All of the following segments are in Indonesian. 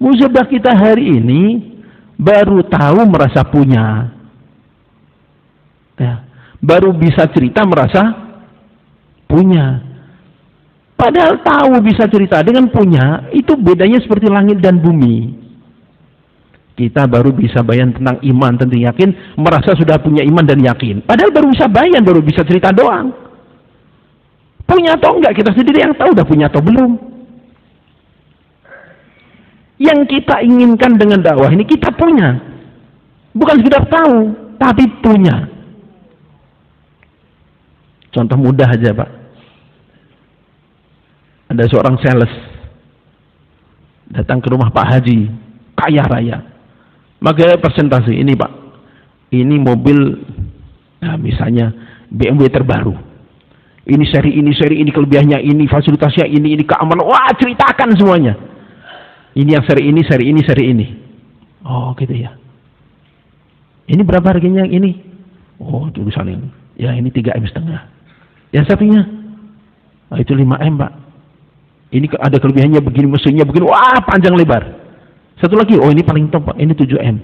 Musibah kita hari ini baru tahu merasa punya, ya, baru bisa cerita merasa punya. Padahal tahu bisa cerita dengan punya itu bedanya seperti langit dan bumi. Kita baru bisa bayan tentang iman, tentang yakin, merasa sudah punya iman dan yakin. Padahal baru bisa bayan, baru bisa cerita doang. Punya atau enggak kita sendiri yang tahu udah punya atau belum. Yang kita inginkan dengan dakwah ini kita punya. Bukan sekedar tahu, tapi punya. Contoh mudah aja, Pak. Ada seorang sales datang ke rumah Pak Haji, kaya raya. Maka presentasi ini, Pak. Ini mobil, nah misalnya BMW terbaru. Ini seri ini kelebihannya ini, fasilitasnya ini keamanan. Wah, ceritakan semuanya. Ini yang seri ini. Oh, gitu ya. Ini berapa harganya yang ini? Oh, tulisan ini. Ya, ini 3,5 M. Yang satunya? Oh, itu 5 M, Pak. Ini ada kelebihannya begini, mesinnya begini. Wah, panjang lebar. Satu lagi, oh ini paling top, Pak. Ini 7 M.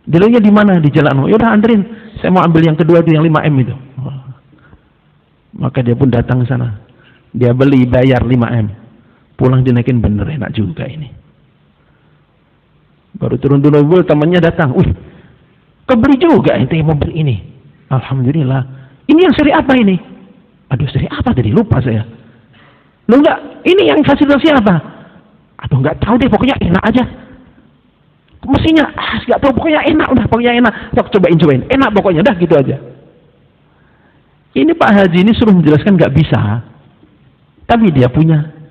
Dealernya di mana? Di Jalan. Ya udah anterin. Saya mau ambil yang kedua itu yang 5 M itu. Oh. Maka dia pun datang ke sana. Dia beli, bayar 5 M. Pulang dinaikin, bener enak juga ini. Baru turun dulu mobil, temannya datang. Wih, kebeli juga ente mobil ini. Alhamdulillah. Ini yang seri apa ini? Aduh, seri apa tadi? Lupa saya. Loh enggak, ini yang fasilitasnya apa? Aduh, enggak tahu deh, pokoknya enak aja. Mesinnya, enggak tahu, pokoknya enak, udah pokoknya enak. Cobain. Enak pokoknya, dah gitu aja. Ini Pak Haji ini suruh menjelaskan enggak bisa. Tapi dia punya.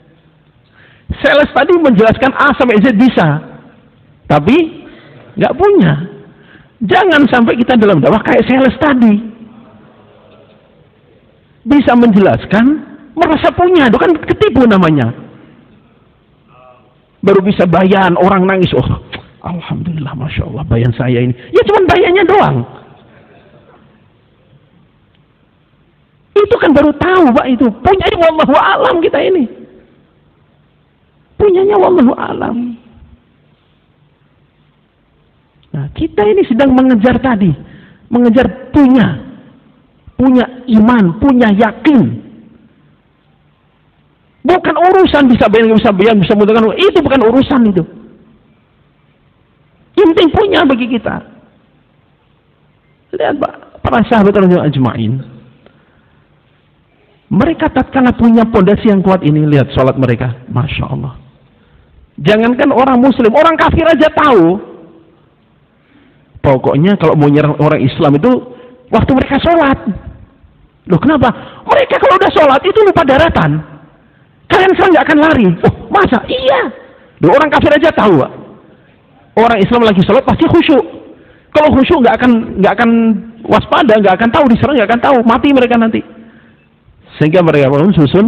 Sales tadi menjelaskan A sampai Z bisa, tapi nggak punya. Jangan sampai kita dalam dakwah kayak sales tadi, bisa menjelaskan merasa punya, itu kan ketipu namanya. Baru bisa bayan, orang nangis, oh alhamdulillah, masya Allah, bayan saya ini. Ya cuma bayannya doang. Itu kan baru tahu, Pak, itu punyanya wallahu a'lam kita ini. Punyanya wallahu alam. Nah, kita ini sedang mengejar tadi, mengejar punya iman, punya yakin. Bukan urusan bisa bayar, bisa mudahkan, itu bukan urusan itu. Yang penting punya bagi kita. Lihat, Pak, para sahabat radhiyallahu ajma'in. Mereka tatkala punya pondasi yang kuat ini, lihat salat mereka, masya Allah. Jangankan orang muslim, orang kafir aja tahu. Pokoknya kalau mau nyerang orang Islam itu waktu mereka sholat. Loh kenapa? Mereka kalau udah sholat itu lupa daratan. Kalian serang nggak akan lari. Oh masa? Iya. Loh, orang kafir aja tahu, Pak. Orang Islam lagi sholat pasti khusyuk. Kalau khusyuk nggak akan waspada, nggak akan tahu diserang, nggak akan tahu, mati mereka nanti. Sehingga mereka pun susun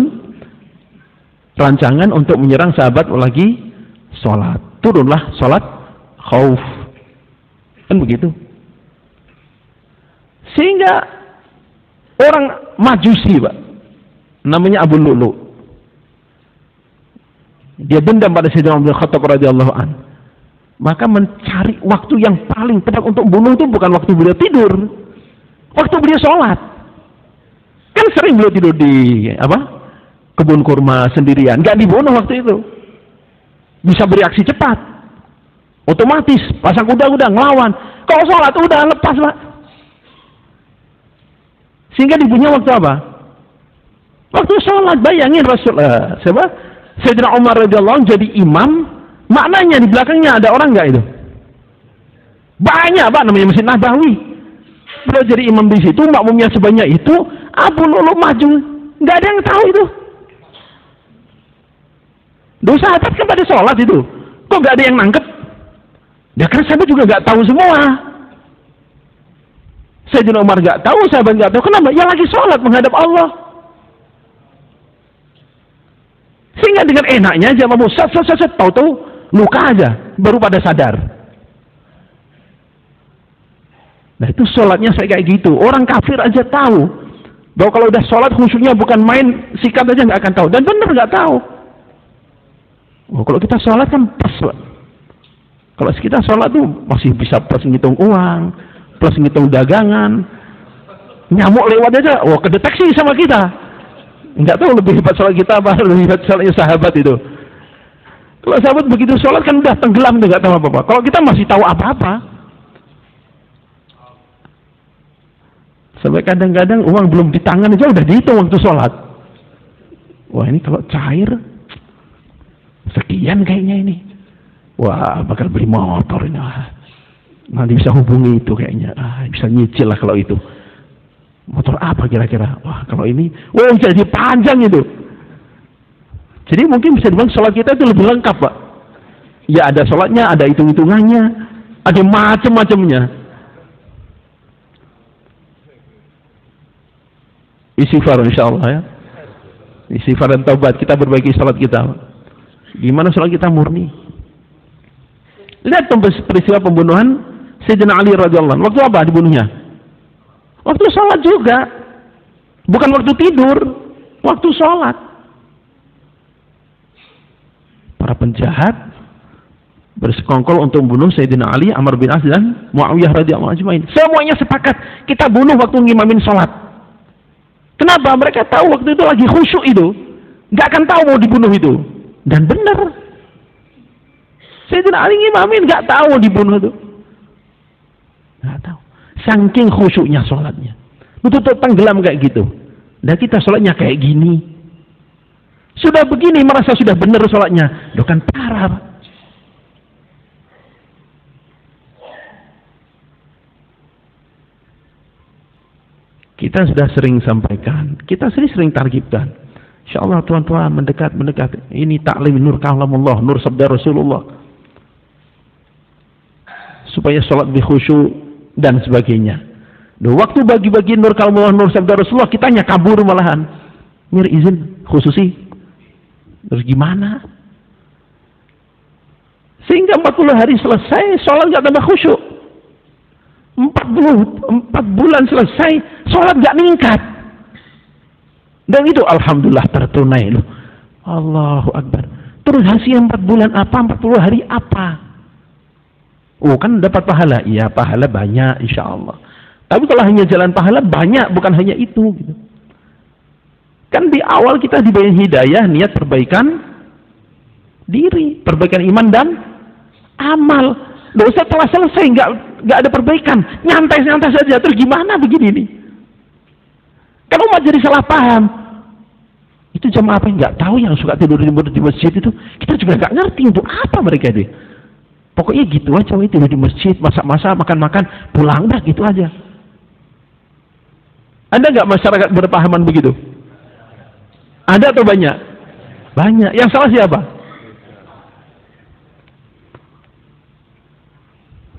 rancangan untuk menyerang sahabat lagi sholat. Turunlah sholat khauf, kan begitu. Sehingga orang Majusi, Pak, namanya Abu Lu'lu', dia dendam pada Sayyidina Umar bin Khattab radhiyallahu an. Maka mencari waktu yang paling tepat untuk bunuh itu bukan waktu beliau tidur, waktu beliau sholat. Kan sering beliau tidur di kebun kurma sendirian, nggak dibunuh waktu itu. Bisa bereaksi cepat, otomatis pasang kuda-kuda ngelawan. Kalau sholat udah lepas, Pak. Sehingga dibunuhnya waktu apa? Waktu sholat. Bayangin Sayyidina Umar radhiyallahu anhu jadi imam, maknanya di belakangnya ada orang nggak itu? Banyak, Pak, namanya Masjid Nabawi. Beliau jadi imam di situ, makmumnya sebanyak itu, Abu Lu'lu' maju, nggak ada yang tahu itu. Dosa sahabat kan pada sholat itu, kok nggak ada yang nangkep? Ya karena sahabat juga nggak tahu semua. Sayyidina Umar nggak tahu, sahabat nggak tahu. Kenapa? Ya lagi sholat menghadap Allah. Sehingga dengan enaknya aja mau tahu-tahu luka aja, baru pada sadar. Nah itu sholatnya saya kayak gitu. Orang kafir aja tahu bahwa kalau udah sholat khusyuknya bukan main, sikat aja nggak akan tahu. Dan benar nggak tahu. Oh, kalau kita sholat kan plus, Pak. Kalau kita sholat tuh masih bisa plus ngitung uang, plus ngitung dagangan. Nyamuk lewat aja, wah kedeteksi sama kita. Nggak tahu lebih hebat sholat kita apa lebih hebat sholatnya sahabat itu. Kalau sahabat begitu sholat kan udah tenggelam, nggak tahu apa-apa. Kalau kita masih tahu apa-apa. Sampai kadang-kadang uang belum di tangan aja udah dihitung waktu sholat. Wah ini kalau cair sekian kayaknya ini. Wah bakal beli motor ini. Nanti bisa hubungi itu kayaknya. Bisa nyicil lah kalau itu. Motor apa kira-kira? Wah kalau ini, wah jadi panjang itu. Jadi mungkin bisa dibilang sholat kita itu lebih lengkap, Pak. Ya ada sholatnya, ada hitung-hitungannya, ada macam-macamnya. Istighfar insyaallah ya. Istighfar dan taubat, kita berbagi salat kita. Gimana salat kita murni? Lihat peristiwa pembunuhan Sayyidina Ali radhiyallahu anhu. Waktu apa dibunuhnya? Waktu salat juga. Bukan waktu tidur, waktu salat. Para penjahat bersekongkol untuk membunuh Sayyidina Ali, Amr bin As dan Muawiyah radhiyallahu anhu. Semuanya sepakat, kita bunuh waktu ngimamin salat. Kenapa? Mereka tahu waktu itu lagi khusyuk itu. Nggak akan tahu mau dibunuh itu. Dan benar. Sayyidina Ali ngimamin nggak tahu mau dibunuh itu. Nggak tahu. Saking khusyuknya sholatnya. Betul-betul tenggelam kayak gitu. Dan kita sholatnya kayak gini. Sudah begini merasa sudah benar sholatnya. Loh kan parah, Pak. Kita sudah sering sampaikan, kita sering targibkan. Insyaallah tuan-tuan mendekat. Ini taklim nur kalamullah, nur sabda Rasulullah. Supaya sholat lebih khusyuk dan sebagainya. Waktu bagi-bagi nur kalamullah, nur sabda Rasulullah, kitanya kabur malahan. Mir izin khususi. Terus gimana? Sehingga 40 hari selesai, sholat nggak tambah khusyuk. 4 bulan selesai, sholat gak meningkat. Dan itu alhamdulillah tertunai loh. Allahu Akbar. Terus hasil 4 bulan apa? 40 hari apa? Oh kan dapat pahala. Iya pahala banyak insya Allah. Tapi kalau hanya jalan pahala banyak, bukan hanya itu gitu. Kan di awal kita diberi hidayah, niat perbaikan diri, perbaikan iman dan amal. Loh setelah selesai nggak ada perbaikan, nyantai saja. Terus gimana begini nih? Kan umat jadi salah paham. Itu jamaah apa yang nggak tahu yang suka tidur di masjid itu, kita juga nggak ngerti untuk apa mereka itu. Pokoknya gitu aja, tidur di masjid, masak-masak, makan-makan, pulang dah gitu aja. Ada nggak masyarakat berpahaman begitu? Ada atau banyak? Banyak. Yang salah siapa?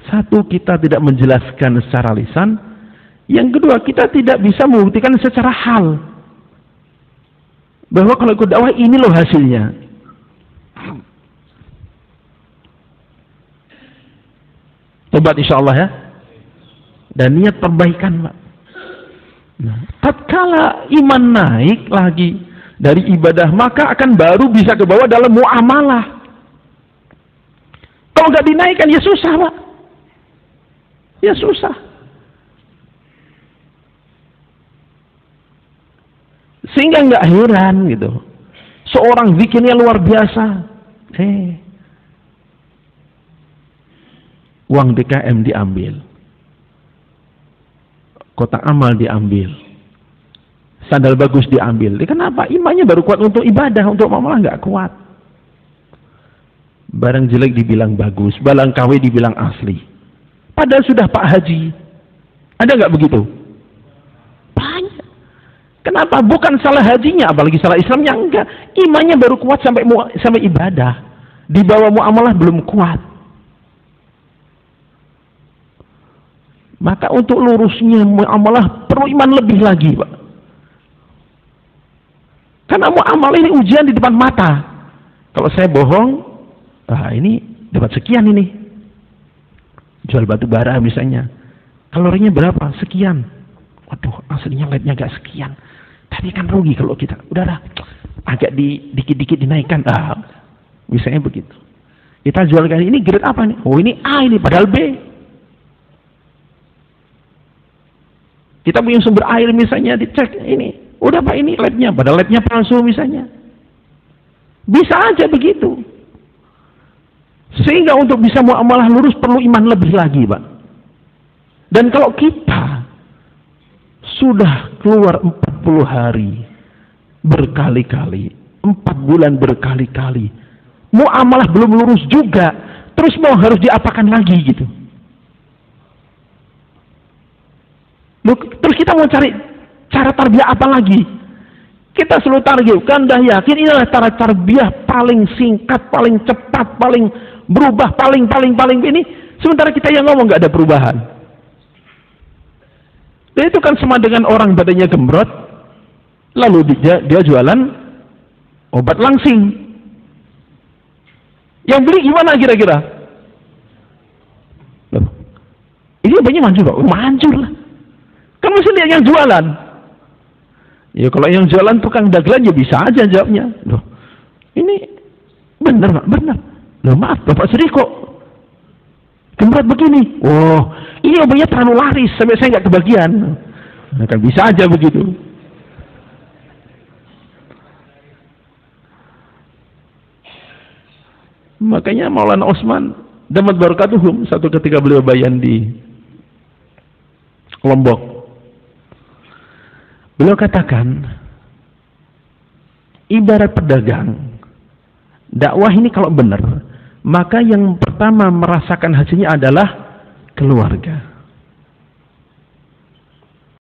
Satu, kita tidak menjelaskan secara lisan. Yang kedua, kita tidak bisa membuktikan secara hal bahwa kalau ikut dakwah ini loh hasilnya. Tobat insyaallah ya. Dan niat perbaikan, Pak. Nah, tatkala iman naik lagi dari ibadah, maka akan baru bisa ke bawah dalam muamalah. Kalau nggak dinaikkan ya susah, Pak. Ya susah. Sehingga nggak heran gitu. Seorang zikirnya luar biasa. Uang DKM diambil. Kotak amal diambil. Sandal bagus diambil. Kenapa? Imannya baru kuat untuk ibadah, untuk muamalah nggak kuat. Barang jelek dibilang bagus, barang KW dibilang asli. Padahal sudah Pak Haji. Ada nggak begitu? Banyak. Kenapa? Bukan salah hajinya, apalagi salah Islamnya, enggak. Imannya baru kuat sampai ibadah. Di bawah muamalah belum kuat. Maka untuk lurusnya muamalah perlu iman lebih lagi, Pak. Karena muamalah ini ujian di depan mata. Kalau saya bohong, ini dapat sekian ini. Jual batu bara misalnya, kalorinya berapa? Sekian. Waduh, aslinya lihatnya agak sekian. Tapi kan rugi kalau kita. Udahlah, agak dikit-dikit dinaikkan. Misalnya begitu. Kita jualkan ini grade apa nih? Oh ini A ini, padahal B. Kita punya sumber air misalnya, dicek ini. Udah Pak ini labnya, padahal labnya palsu misalnya. Bisa aja begitu. Sehingga untuk bisa muamalah lurus perlu iman lebih lagi Pak. Dan kalau kita sudah keluar 40 hari berkali-kali, 4 bulan berkali-kali, muamalah belum lurus juga, terus mau harus diapakan lagi gitu. Loh, terus kita mau cari cara tarbiyah apa lagi? Kita selalu targetkan, dah yakin inilah cara tarbiyah paling singkat, paling cepat, paling berubah, paling ini. Sementara kita yang ngomong nggak ada perubahan. Dan itu kan sama dengan orang badannya gembrot, lalu dia jualan obat langsing. Yang beli gimana kira-kira? Ini obatnya manjur Pak? Manjur lah. Kan mesti dia yang jualan. Ya kalau yang jualan tukang dagelan ya bisa aja jawabnya. Loh, ini benar Pak, benar. Loh maaf, Bapak sedih kok gembrot begini. Oh, ini obatnya terlalu laris sampai saya nggak kebagian. Nah, kan bisa aja begitu. Makanya Maulana Osman damat barakatuhum satu ketika beliau bayan di Lombok, beliau katakan ibarat pedagang, dakwah ini kalau benar maka yang pertama merasakan hasilnya adalah keluarga.